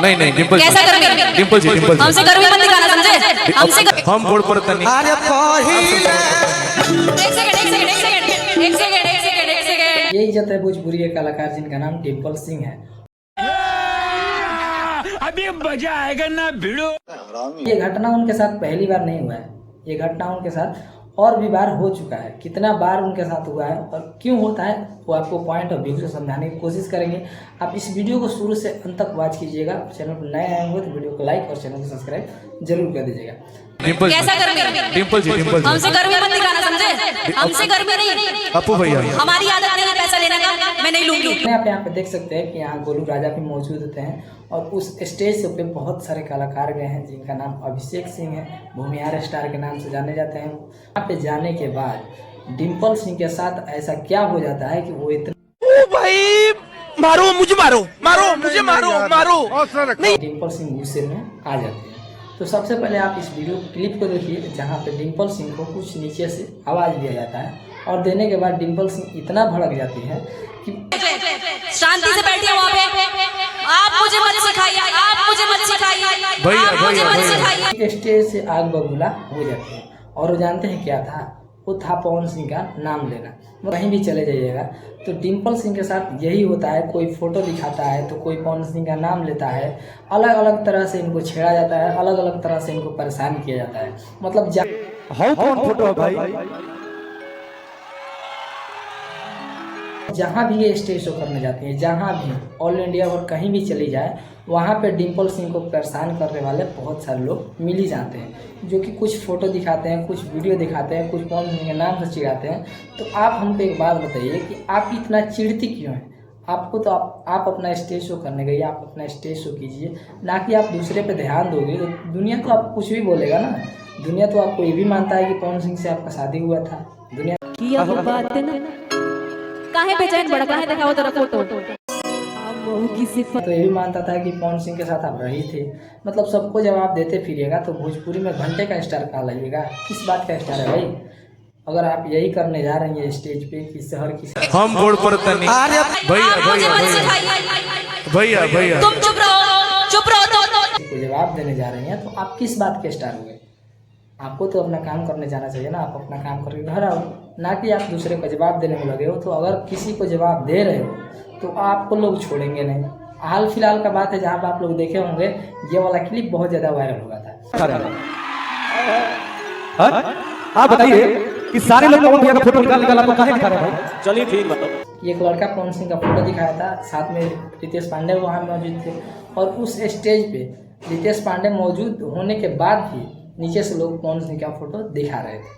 नहीं नहीं डिंपल कैसा गर्मी? डिंपल जी डिंपल हमसे गर्मी मत दिखाना, समझे? हमसे हम गोड़ पर तनी एक सेकंड। ये इज्जत है भोजपुरी के कलाकार जिनका नाम डिंपल सिंह है। अभी मजा आएगा ना भिड़ो। ये घटना उनके साथ पहली बार नहीं हुआ है, ये घटना उनके साथ और भी बार हो चुका है। कितना बार उनके साथ हुआ है और क्यों होता है वो आपको पॉइंट ऑफ व्यू से समझाने की कोशिश करेंगे। आप इस वीडियो को शुरू से अंत तक वॉच कीजिएगा। चैनल पर नए आए होंगे तो वीडियो को लाइक और चैनल को सब्सक्राइब जरूर कर दीजिएगा। डिंपल कैसा गर्मी? डिंपल जी डिंपल हमसे गर्मी मत दिखाना, समझे? हमसे गर्मी नहीं, अपू भैया हमारी आदत नहीं है पैसा लेने का, मैं नहीं लूंगी। आप यहाँ पे देख सकते हैं कि यहाँ गोलू राजा भी मौजूद होते हैं और उस स्टेज पे बहुत सारे कलाकार गए हैं जिनका नाम अभिषेक सिंह है, भूमिहार स्टार के नाम से जाने जाते हैं। यहाँ पे जाने के बाद डिंपल सिंह के साथ ऐसा क्या हो जाता है कि वो इतना भाई मारो मुझे, मारो मारो मुझे, मारो मारो। डिंपल सिंह गुस्से में आ जाते हैं। तो सबसे पहले आप इस वीडियो क्लिप को देखिए जहाँ पे डिंपल सिंह को कुछ नीचे से आवाज़ दिया जाता है और देने के बाद डिंपल सिंह इतना भड़क जाती है कि शांति से बैठिए वहाँ पे। आप मुझे मत सिखाइए, आप मुझे मत सिखाइए, भैया, आप मुझे भैया, मत भैया। सिखाइए। स्टेज से आग बबूला हो जाती है। और वो जानते हैं क्या था? वो था पवन सिंह का नाम लेना। कहीं भी चले जाइएगा तो डिंपल सिंह के साथ यही होता है। कोई फोटो दिखाता है तो कोई पवन सिंह का नाम लेता है। अलग अलग तरह से इनको छेड़ा जाता है, अलग अलग तरह से इनको परेशान किया जाता है। मतलब कौन फोटो है भाई? जहाँ भी ये स्टेज शो करने जाती है, जहाँ भी ऑल इंडिया और कहीं भी चली जाए, वहाँ पे डिंपल सिंह को परेशान करने वाले बहुत सारे लोग मिल ही जाते हैं जो कि कुछ फ़ोटो दिखाते हैं, कुछ वीडियो दिखाते हैं, कुछ पवन सिंह के नाम से चिढ़ाते हैं। तो आप हमको एक बात बताइए कि आप इतना चिढ़ती क्यों हैं? आपको तो आप अपना स्टेज शो करने गई, आप अपना स्टेज शो कीजिए, ना कि आप दूसरे पे ध्यान दोगे तो दुनिया तो आप कुछ भी बोलेगा ना। दुनिया तो आपको ये भी मानता है कि पवन सिंह से आपका शादी हुआ था। दुनिया किया वो बात ना, काहे बेचैन बड़ा, काहे दिखाओ तेरा फोटो? तो ये भी मानता था कि पवन सिंह के साथ आप रही थे। मतलब सबको जवाब देते फिरिएगा तो भोजपुरी में घंटे का स्टार कहा लाइएगा। किस बात का स्टार है भाई? अगर आप यही करने जा रही हैं स्टेज पे कि शहर की हम गोड़ पर तनी भैया भैया भैया भैया तुम चुप रहो को जवाब देने जा रही हैं तो आप किस बात के स्टार हुए? आपको तो अपना काम करने जाना चाहिए ना। आप अपना काम करके घर आओ, ना कि आप दूसरे को जवाब देने में लगे हो। तो अगर किसी को जवाब दे रहे हो तो आपको लोग छोड़ेंगे नहीं। हाल फिलहाल का बात है जहाँ पर आप लोग देखे होंगे ये वाला क्लिप बहुत ज़्यादा वायरल हुआ था। आप बताइए कि सारे लोग पवन भैया का फोटो निकाल आपको काहे दिखा रहे हैं भाई? चलिए ठीक बताओ। एक लड़का पवन सिंह का फोटो दिखाया था, साथ में रितेश पांडे वहाँ मौजूद थे और उस स्टेज पे रितेश पांडे मौजूद होने के बाद भी नीचे से लोग पवन सिंह का फोटो दिखा रहे थे।